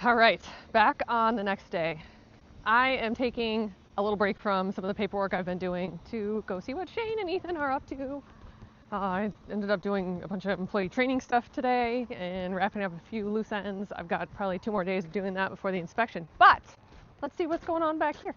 All right, back on the next day. I am taking a little break from some of the paperwork I've been doing to go see what Shane and Ethan are up to. I ended up doing a bunch of employee training stuff today and wrapping up a few loose ends. I've got probably 2 more days of doing that before the inspection, but let's see what's going on back here.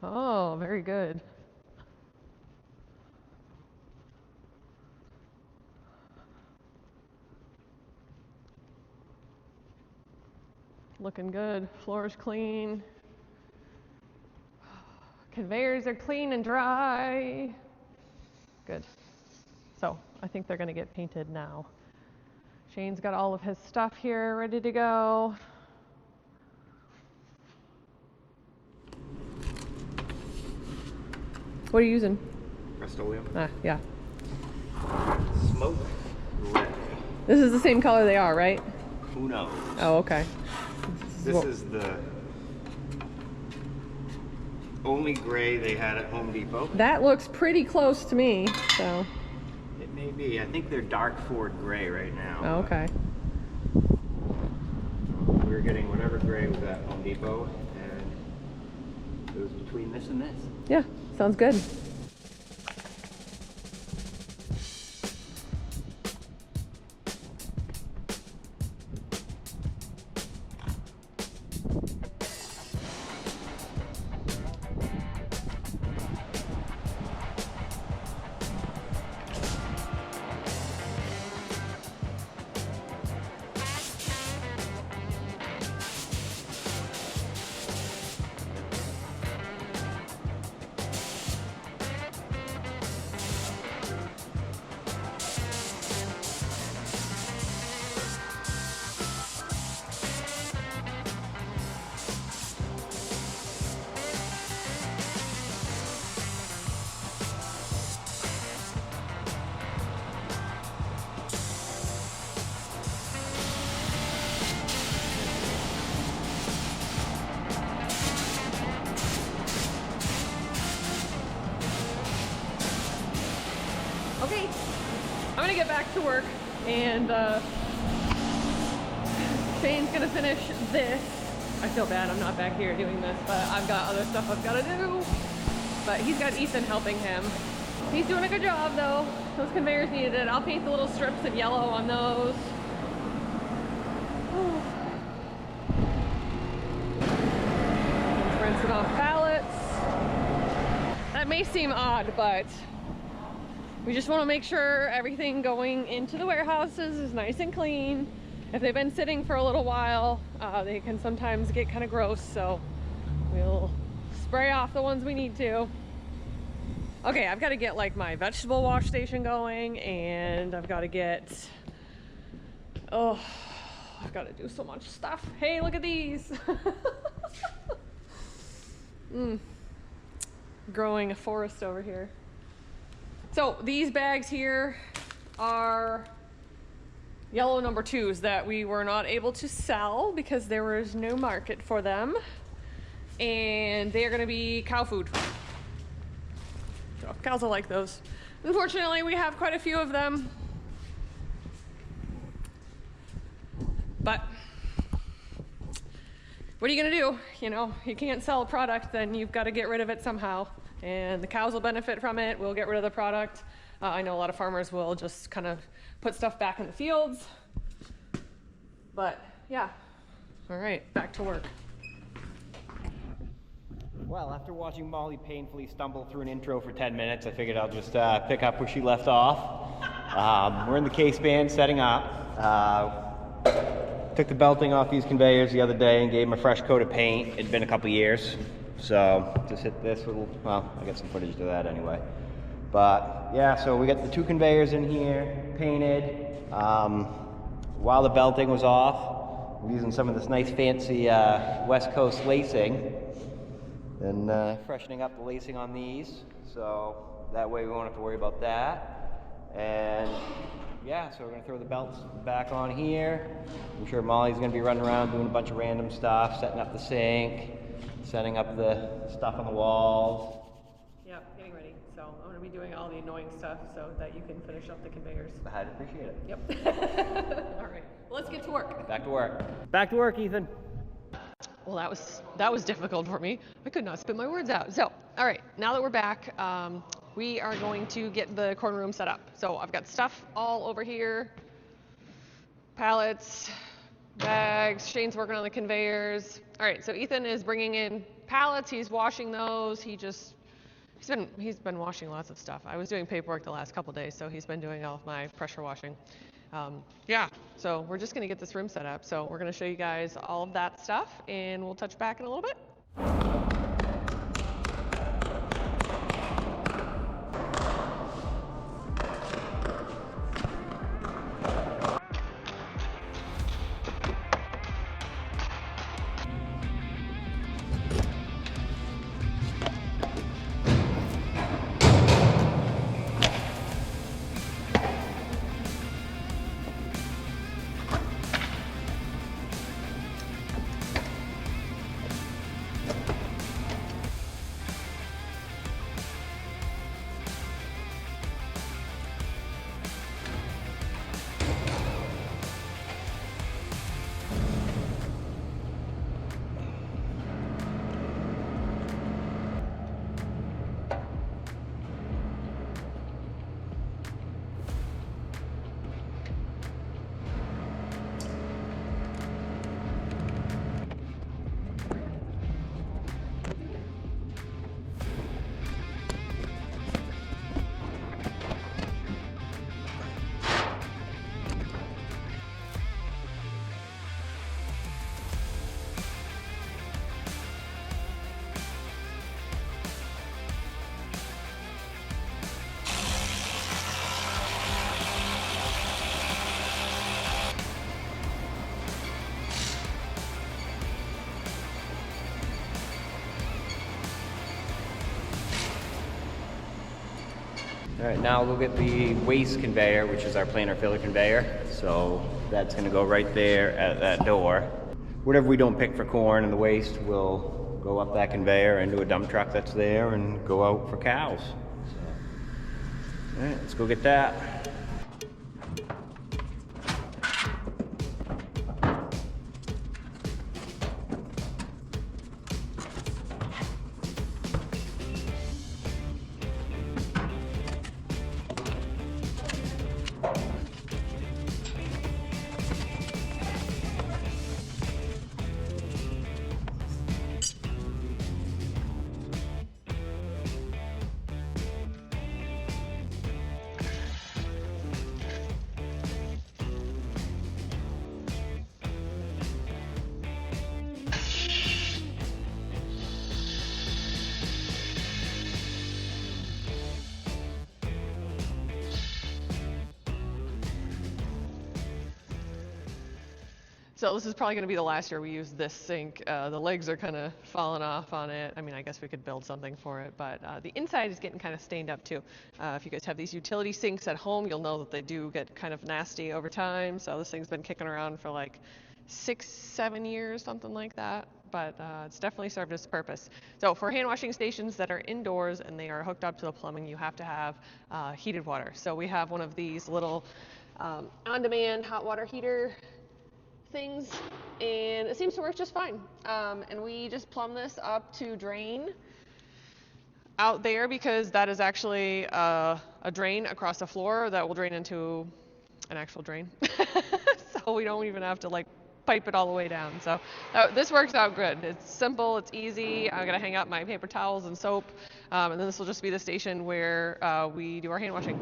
Oh, very good. Looking good. Floor's clean. Conveyors are clean and dry. Good. So I think they're going to get painted now. Shane's got all of his stuff here ready to go. What are you using? Rust-Oleum. Ah, yeah. Smoke gray. This is the same color they are, right? Who knows? Oh, okay. This is the only gray they had at Home Depot. That looks pretty close to me, so. It may be. I think they're dark Ford gray right now. Oh, okay. We were getting whatever gray was at Home Depot, and it was between this and this. Yeah, sounds good. Okay, I'm gonna get back to work, and Shane's gonna finish this. I feel bad I'm not back here doing this, but I've got other stuff I've gotta do. But he's got Ethan helping him. He's doing a good job though. Those conveyors needed it. I'll paint the little strips of yellow on those. Rinsing off pallets. That may seem odd, but we just want to make sure everything going into the warehouses is nice and clean. If they've been sitting for a little while, they can sometimes get kind of gross, so we'll spray off the ones we need to. Okay, I've got to get like my vegetable wash station going, and I've got to get, oh, I've got to do so much stuff. Hey, look at these. Growing a forest over here. So these bags here are yellow number 2s that we were not able to sell because there was no market for them. And they are gonna be cow food. So cows will like those. Unfortunately, we have quite a few of them. But what are you gonna do? You know, you can't sell a product, then you've got to get rid of it somehow. And the cows will benefit from it. We'll get rid of the product. I know a lot of farmers will just kind of put stuff back in the fields. But yeah, all right, back to work. Well, after watching Molly painfully stumble through an intro for 10 minutes, I figured I'll just pick up where she left off. We're in the case band setting up. Took the belting off these conveyors the other day and gave them a fresh coat of paint. It'd been a couple years. So just hit this little, well, I got some footage of that anyway. But yeah, so we got the 2 conveyors in here, painted. While the belting was off, we're using some of this nice fancy West Coast lacing and freshening up the lacing on these. So that way we won't have to worry about that. And yeah, so we're gonna throw the belts back on here. I'm sure Molly's gonna be running around doing a bunch of random stuff, setting up the sink, setting up the stuff on the walls. Yeah, getting ready. So I'm gonna be doing all the annoying stuff so that you can finish up the conveyors. I'd appreciate it. Yep. All right, well, let's get to work. Back to work. Back to work, Ethan. Well, that was difficult for me. I could not spit my words out. So, all right, now that we're back, we are going to get the corner room set up. So I've got stuff all over here, pallets, bags. Shane's working on the conveyors. All right, so Ethan is bringing in pallets. He's washing those. He's been washing lots of stuff. I was doing paperwork the last couple days, so he's been doing all of my pressure washing. Yeah, so we're just gonna get this room set up. So we're gonna show you guys all of that stuff, and we'll touch back in a little bit. All right, now we'll get the waste conveyor, which is our planer filler conveyor. So that's gonna go right there at that door. Whatever we don't pick for corn and the waste will go up that conveyor into a dump truck that's there and go out for cows. So, all right, let's go get that. So this is probably going to be the last year we use this sink. The legs are kind of falling off on it. I mean, I guess we could build something for it, but the inside is getting kind of stained up too. If you guys have these utility sinks at home, you'll know that they do get kind of nasty over time. So this thing's been kicking around for like 6-7 years, something like that. But it's definitely served its purpose. So for hand washing stations that are indoors and they are hooked up to the plumbing, you have to have heated water. So we have one of these little on-demand hot water heater things, and it seems to work just fine. And we just plumb this up to drain out there because that is actually a drain across the floor that will drain into an actual drain. So we don't even have to like pipe it all the way down. So this works out good. It's simple, it's easy. I'm gonna hang up my paper towels and soap, and then this will just be the station where we do our hand washing.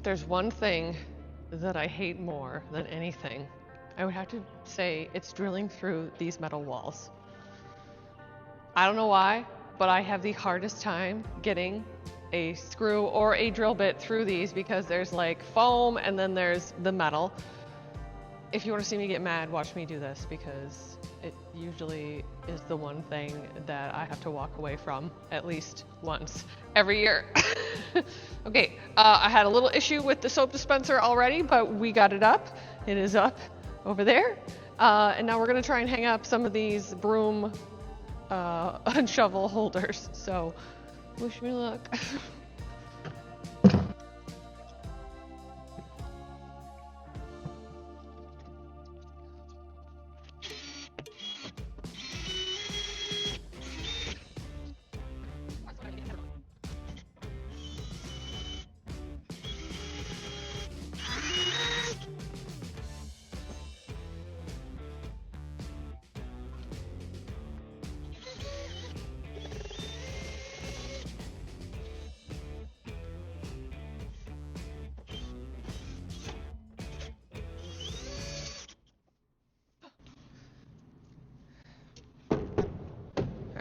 there's one thing that I hate more than anything, I would have to say it's drilling through these metal walls. I don't know why, but I have the hardest time getting a screw or a drill bit through these because there's like foam and then there's the metal. If you want to see me get mad, watch me do this because it usually is the one thing that I have to walk away from at least once every year. Okay, I had a little issue with the soap dispenser already, but we got it up. It is up over there. And now we're gonna try and hang up some of these broom and shovel holders. So wish me luck.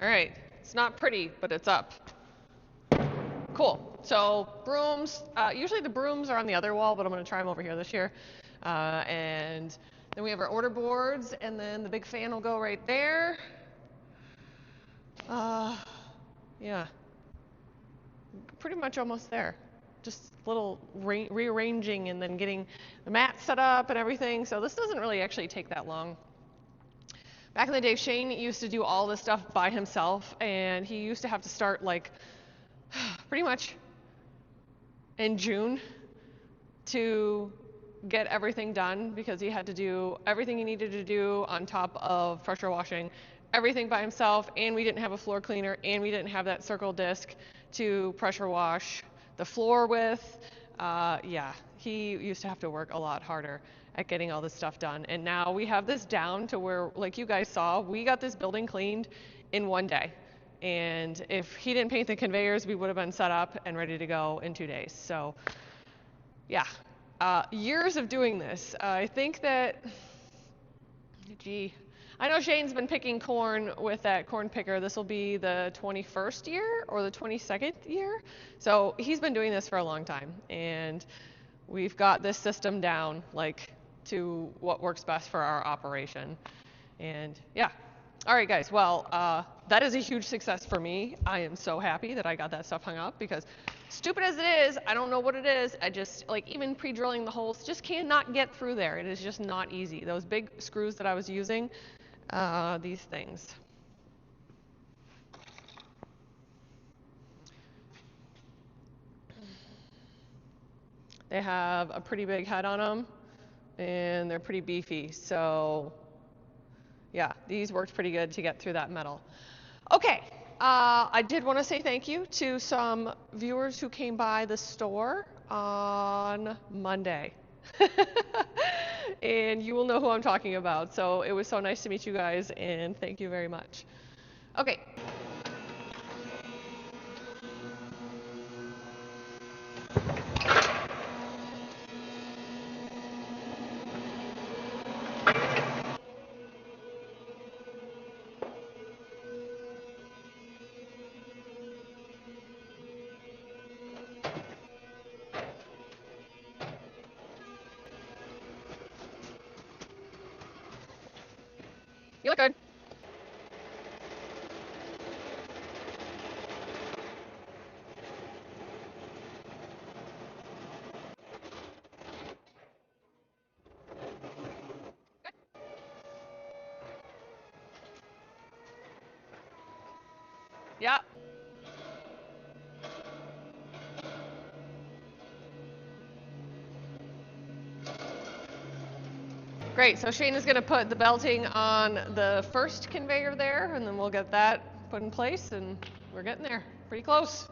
All right, it's not pretty, but it's up. Cool. So brooms, usually the brooms are on the other wall, but I'm going to try them over here this year. And then we have our order boards, and then the big fan will go right there. Yeah, pretty much almost there. Just little rearranging and then getting the mat set up and everything. So this doesn't really actually take that long. Back in the day, Shane used to do all this stuff by himself, and he used to have to start like pretty much in June to get everything done because he had to do everything he needed to do on top of pressure washing everything by himself, and we didn't have a floor cleaner, and we didn't have that circle disc to pressure wash the floor with. Yeah, he used to have to work a lot harder at getting all this stuff done. And now we have this down to where, like you guys saw, we got this building cleaned in one day. And if he didn't paint the conveyors, we would have been set up and ready to go in 2 days. So yeah, years of doing this. I think that, gee, I know Shane's been picking corn with that corn picker. This will be the 21st year or the 22nd year. So he's been doing this for a long time. And we've got this system down, like, to what works best for our operation. And yeah. All right, guys. Well, that is a huge success for me. I am so happy that I got that stuff hung up because stupid as it is, I don't know what it is. I just, like, even pre-drilling the holes, just cannot get through there. It is just not easy. Those big screws that I was using, these things. They have a pretty big head on them, and they're pretty beefy. So yeah, these worked pretty good to get through that metal. Okay, I did want to say thank you to some viewers who came by the store on Monday. And you will know who I'm talking about. So it was so nice to meet you guys, and thank you very much. Okay. You look good. Yeah. Great, so Shane is going to put the belting on the first conveyor there, and then we'll get that put in place, and we're getting there. Pretty close.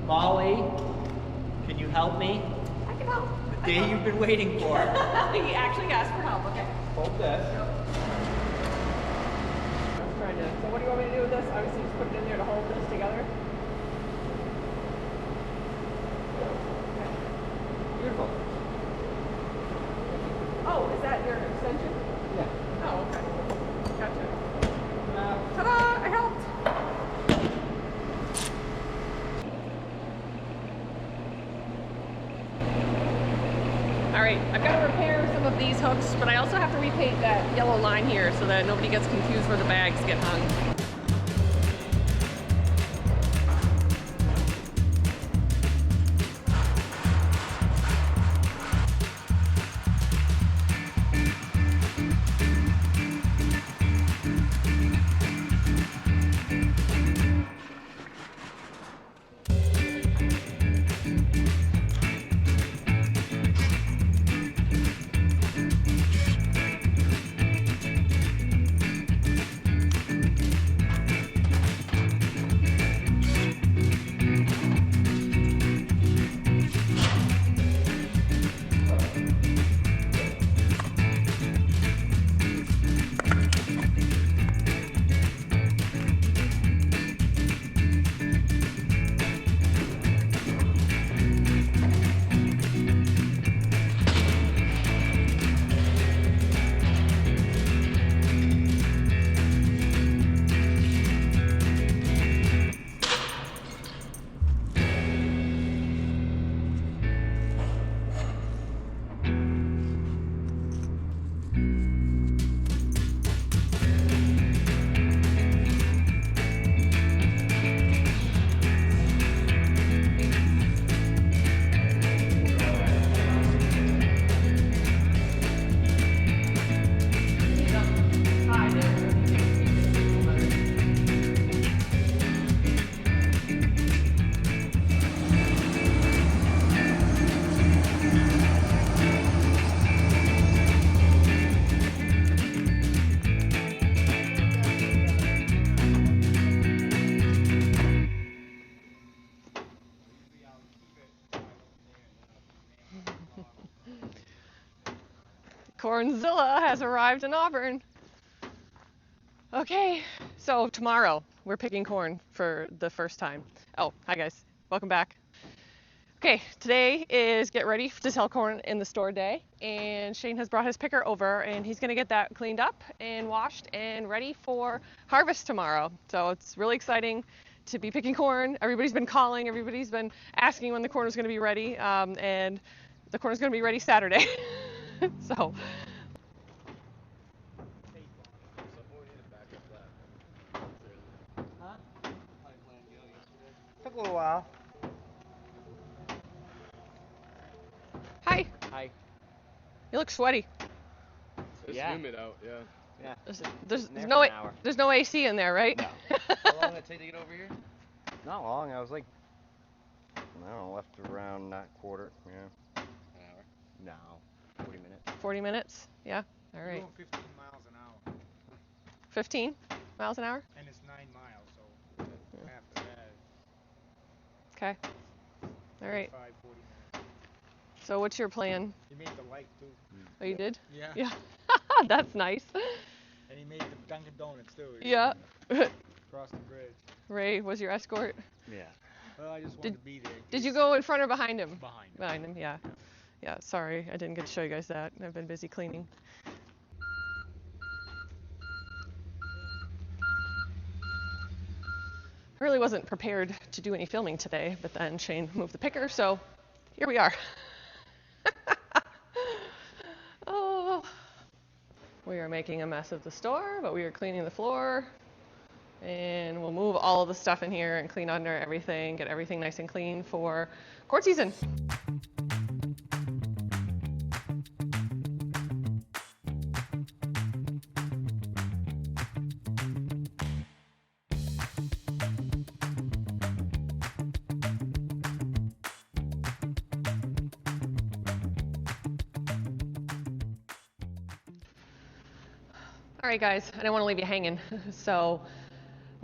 Molly, can you help me? I can help. The day you've been waiting for. He actually asked for help, okay. Hold this. So what do you want me to do with this? Obviously just put it in there to hold this together. Okay. Beautiful. Oh, is that your extension? Yeah. Oh, okay. Gotcha. Ta-da! I helped! Alright, I've got to repair some of these hooks, but I also have to repaint that yellow line here so that nobody gets confused where the bags get hung. Cornzilla has arrived in Auburn. Okay, so tomorrow we're picking corn for the first time. Oh, hi guys, welcome back. Okay, today is get ready to sell corn in the store day, and Shane has brought his picker over and he's gonna get that cleaned up and washed and ready for harvest tomorrow. So it's really exciting to be picking corn. Everybody's been calling, everybody's been asking when the corn is gonna be ready, and the corn is gonna be ready Saturday. So. Took a little while. Hi. Hi. You look sweaty. It's Yeah. humid out, yeah. Yeah. There's There no for an hour. there's no AC in there, right? No. How long did it take to get over here? Not long. I was like, I don't know, left around that quarter. Yeah. An hour. No. 40 minutes. 40 minutes? Yeah. All right. Going 15 miles an hour, 15 miles an hour? and it's 9 miles, so after that, Okay. All right. 5, 40 minutes. So what's your plan? He made the light too. Oh, you did? Yeah. Yeah. That's nice. And he made the Dunkin' Donuts too. Yeah. Across the bridge. Ray was your escort. Yeah. Well, I just wanted to be there. in Did you case- go in front or behind him? Behind him. Behind him, yeah. Yeah, sorry. I didn't get to show you guys that. I've been busy cleaning. I really wasn't prepared to do any filming today, but then Shane moved the picker, so here we are. Oh, we are making a mess of the store, but we are cleaning the floor. And we'll move all of the stuff in here and clean under everything, get everything nice and clean for corn season. All right, guys, I didn't want to leave you hanging. So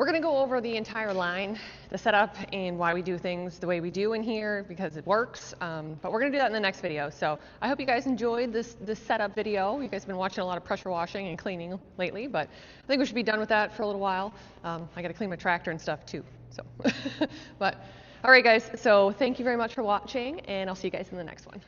we're going to go over the entire line, the setup, and why we do things the way we do in here because it works. But we're going to do that in the next video. So I hope you guys enjoyed this setup video. You guys have been watching a lot of pressure washing and cleaning lately, but I think we should be done with that for a little while. I got to clean my tractor and stuff too. So, but all right, guys. So thank you very much for watching, and I'll see you guys in the next one.